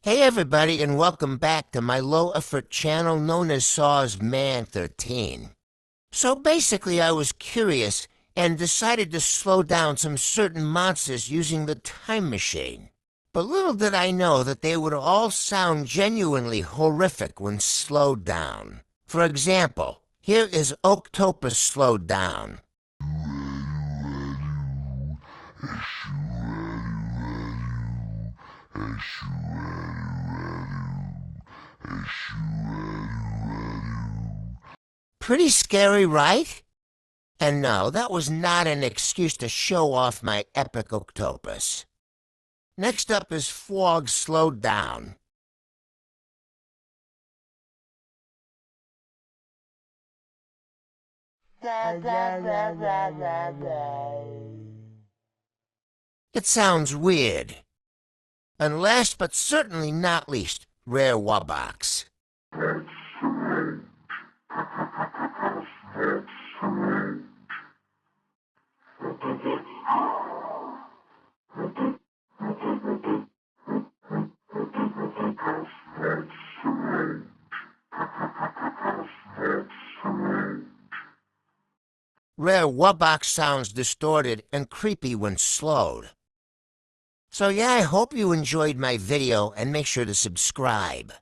Hey everybody, and welcome back to my low-effort channel known as Saws Man 13. So basically I was curious and decided to slow down some certain monsters using the time machine. But little did I know that they would all sound genuinely horrific when slowed down. For example, here is Octopus slowed down. Pretty scary, right? And no, that was not an excuse to show off my epic octopus. Next up is Fwog slowed down. It sounds weird. And last but certainly not least, Rare Wubbox. Rare Wubbox sounds distorted and creepy when slowed. So yeah, I hope you enjoyed my video and make sure to subscribe.